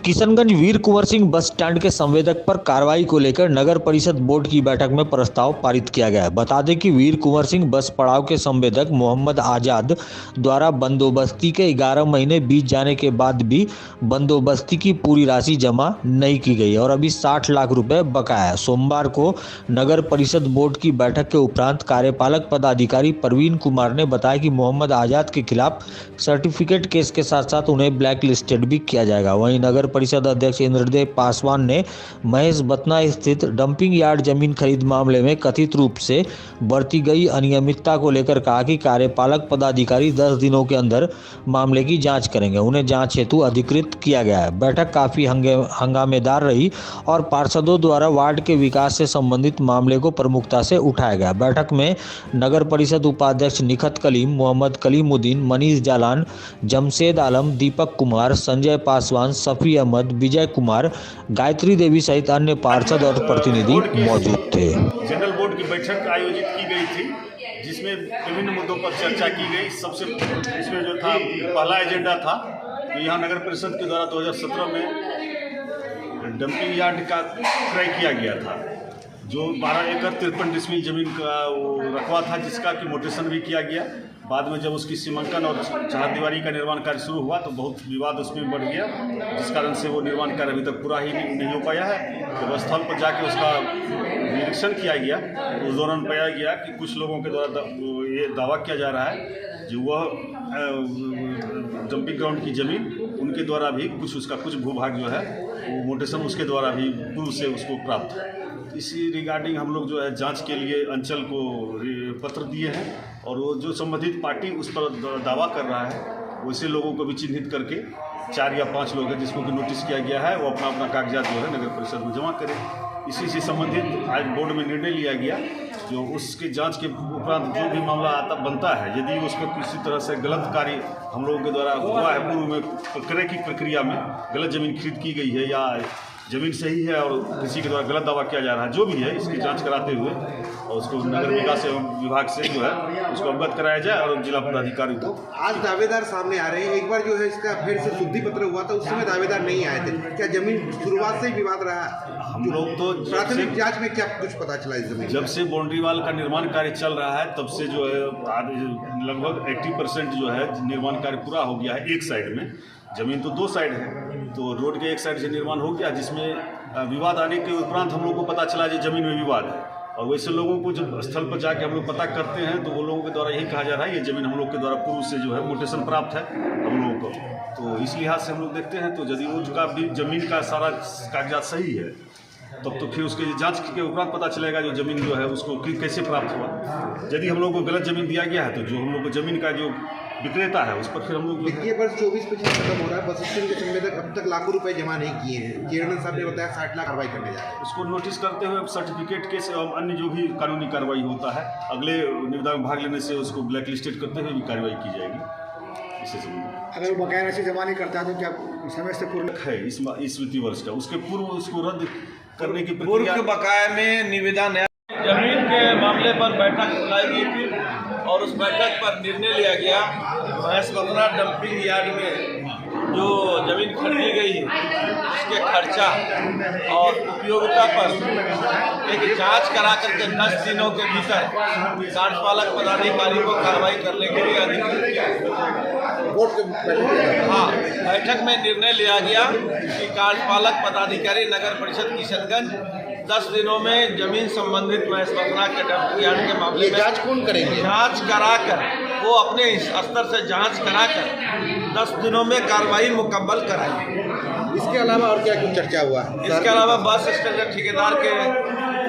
किशनगंज वीर Kunwar Singh bus stand के संवेदक पर कार्रवाई को लेकर नगर परिषद बोर्ड की बैठक में प्रस्ताव पारित किया गया। बता दें कि वीर कुंवर सिंह बस पड़ाव के संवेदक मोहम्मद आजाद द्वारा बंदोबस्ती के 11 महीने बीत जाने के बाद भी बंदोबस्ती की पूरी राशि जमा नहीं की गई और अभी 60 लाख रुपए बकाया है। सोमवार को नगर परिषद बोर्ड की बैठक के उपरांत कार्यपालक पदाधिकारी प्रवीण कुमार ने बताया कि मोहम्मद आजाद के खिलाफ सर्टिफिकेट केस के साथ साथ उन्हें ब्लैक लिस्टेड भी किया जाएगा। वहीं नगर परिषद अध्यक्ष इंद्रदेव पासवान ने महेश बतना स्थित डंपिंग यार्ड जमीन खरीद मामले में कथित रूप से बरती गई अनियमितता को लेकर कहा कि कार्यपालक पदाधिकारी 10 दिनों के अंदर मामले की जांच करेंगे। उन्हें जांच हेतु अधिकृत किया गया है। बैठक काफी हंगामेदार रही और पार्षदों द्वारा वार्ड के विकास से संबंधित मामले को प्रमुखता से उठाया गया। बैठक में नगर परिषद उपाध्यक्ष निखत कलीम, मोहम्मद कलीमुद्दीन, मनीष जालान, जमशेद आलम, दीपक कुमार, संजय पासवान, सफी अहमद, विजय कुमार, गायत्री देवी सहित अन्य पार्षद और प्रतिनिधि मौजूद थे। जनरल बोर्ड की बैठक आयोजित की गई थी जिसमें विभिन्न मुद्दों पर चर्चा की गई। सबसे इसमें जो था पहला एजेंडा था तो यहाँ नगर परिषद के द्वारा 2017 में डंपिंग यार्ड का क्रय किया गया था, जो 12 एकड़ 53 डिसमिल जमीन का वो रकबा था, जिसका कि मोटेशन भी किया गया। बाद में जब उसकी सीमांकन और चारदीवारी का निर्माण कार्य शुरू हुआ तो बहुत विवाद उसमें बढ़ गया, जिस कारण से वो निर्माण कार्य अभी तक पूरा ही नहीं हो पाया है। जब स्थल पर जाके उसका निरीक्षण किया गया तो उस दौरान पाया गया कि कुछ लोगों के द्वारा ये दावा किया जा रहा है जो वह डंपिंग ग्राउंड की ज़मीन उनके द्वारा भी कुछ भूभाग जो है वो मोटेशन उसके द्वारा भी पूर्व से उसको प्राप्त है। इसी रिगार्डिंग हम लोग जो है जांच के लिए अंचल को पत्र दिए हैं और वो जो संबंधित पार्टी उस पर दावा कर रहा है वैसे लोगों को भी चिन्हित करके 4 या 5 लोग हैं जिसको कि नोटिस किया गया है, वो अपना अपना कागजात जो है नगर परिषद में जमा करें। इसी से संबंधित आज बोर्ड में निर्णय लिया गया जो उसके जांच के उपरांत जो भी मामला बनता है, यदि उस पर किसी तरह से गलत कार्य हम लोगों के द्वारा हुआ है, पूर्व में क्रय की प्रक्रिया में गलत जमीन खरीद की गई है या जमीन सही है और किसी के द्वारा गलत दावा किया जा रहा है, जो भी है इसकी जांच कराते हुए और उसको नगर विकास एवं विभाग से जो है उसको अवगत कराया जाए और जिला पदाधिकारी को। आज दावेदार सामने आ रहे हैं। एक बार जो है इसका फिर से शुद्धि पत्र हुआ था, उस समय दावेदार नहीं आए थे। क्या जमीन शुरुआत से ही विवाद रहा? हम लोग तो प्राथमिक जांच में क्या कुछ पता चला इस जमीन? जब से बाउंड्री वाल का निर्माण कार्य चल रहा है तब से जो है लगभग 80% जो है निर्माण कार्य पूरा हो गया है। एक साइड में जमीन तो 2 साइड है, तो रोड के एक साइड से निर्माण हो गया, जिसमें विवाद आने के उपरांत हम लोग को पता चला कि जमीन में विवाद है। और वैसे लोगों को जब स्थल पर जाके हम लोग पता करते हैं तो वो लोगों के द्वारा यही कहा जा रहा है ये जमीन हम लोग के द्वारा पूर्व से जो है मोटेशन प्राप्त है हम लोगों को। तो इस लिहाज से हम लोग देखते हैं तो यदि उसका भी जमीन का सारा कागजात सही है तब तो फिर उसके जांच के उपरांत पता चलेगा जो जमीन जो है उसको कैसे प्राप्त हुआ। यदि हम लोग को गलत जमीन दिया गया है तो जो हम लोग को जमीन का जो विक्रेता है उस पर फिर हम लोग वित्तीय वर्ष 24-25 खत्म हो रहा है। बस स्टैंड के संवेदक अब तक लाखों रुपए जमा नहीं किए हैं। चेयरमैन साहब ने बताया 60 लाख कार्रवाई करने जा रहे हैं। उसको नोटिस करते हुए सर्टिफिकेट केस एवं अन्य जो भी कानूनी कार्रवाई होता है अगले निविदा में भाग लेने से उसको ब्लैक लिस्टेड करते हुए भी कार्रवाई की जाएगी। इससे संबंधित अगर वो बकाया राशि जमा नहीं करता है तो क्या समय से पूर्ण है इस वित्तीय वर्ष का उसके पूर्व उसको रद्द करने की पूर्व प्रक्रिया के बकाया में निविदा नया जमीन के मामले पर बैठक बुलाई गई थी और उस बैठक पर निर्णय लिया गया महेश बतना डंपिंग यार्ड में जो जमीन खरीदी गई उसके खर्चा और उपयोगिता पर एक जांच करा करके 10 दिनों के भीतर कार्यपालक पदाधिकारी को कार्रवाई करने के लिए अधिकृत किया। हाँ, बैठक में निर्णय लिया गया कि कार्यपालक पदाधिकारी नगर परिषद किशनगंज 10 दिनों में जमीन संबंधित महेश बतना के डंपिंग यार्ड के मामले में जांच कौन करेंगे? जांच कराकर वो अपने स्तर से जांच कराकर 10 दिनों में कार्रवाई मुकम्मल कराएंगे। इसके अलावा और क्या कुछ चर्चा हुआ? इसके अलावा बस स्टैंड के ठेकेदार के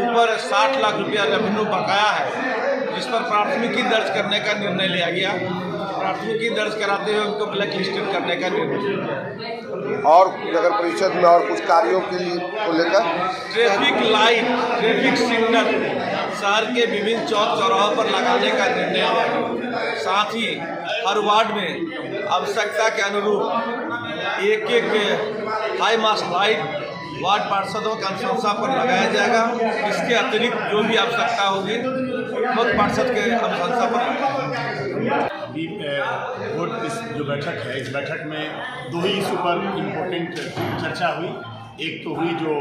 ऊपर 60 लाख रुपया रेवेन्यू बकाया है, जिस पर प्राथमिकी दर्ज करने का निर्णय लिया गया। प्राथमिकी दर्ज कराते हुए उनको ब्लैक लिस्टेड करने का निर्णय। और नगर परिषद में और कुछ कार्यों के लिए को लेकर ट्रैफिक लाइट, ट्रैफिक सिग्नल शहर के विभिन्न चौक चौराहों पर लगाने का निर्णय लिया। साथ ही हर वार्ड में आवश्यकता के अनुरूप एक हाई मास्ट लाइट वार्ड पार्षदों की अनुशंसा पर लगाया जाएगा। इसके अतिरिक्त जो भी आवश्यकता होगी वो पार्षद के अनुशंसा पर अभी बोर्ड की जो बैठक है, इस बैठक में दो ही इशू पर इम्पोर्टेंट चर्चा हुई। एक तो हुई जो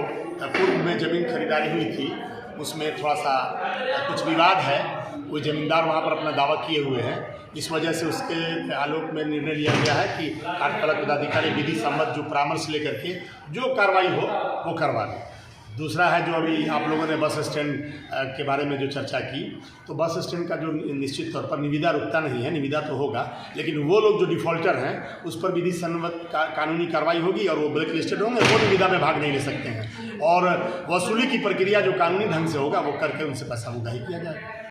पूर्व में ज़मीन खरीदारी हुई थी, उसमें थोड़ा सा कुछ विवाद है। कोई ज़मींदार वहाँ पर अपना दावा किए हुए हैं, इस वजह से उसके आलोक में निर्णय लिया गया है कि कार्यपालक पदाधिकारी विधि सम्मत जो परामर्श लेकर के जो कार्रवाई हो वो करवा दें। दूसरा है जो अभी आप लोगों ने बस स्टैंड के बारे में जो चर्चा की, तो बस स्टैंड का जो निश्चित तौर पर निविदा रुकता नहीं है, निविदा तो होगा, लेकिन वो लोग जो डिफ़ॉल्टर हैं उस पर विधि सम्मत कानूनी कार्रवाई होगी और वो ब्लैक लिस्टेड होंगे, वो निविदा में भाग नहीं ले सकते हैं। और वसूली की प्रक्रिया जो कानूनी ढंग से होगा वो करके उनसे पैसा उगाही किया जाएगा।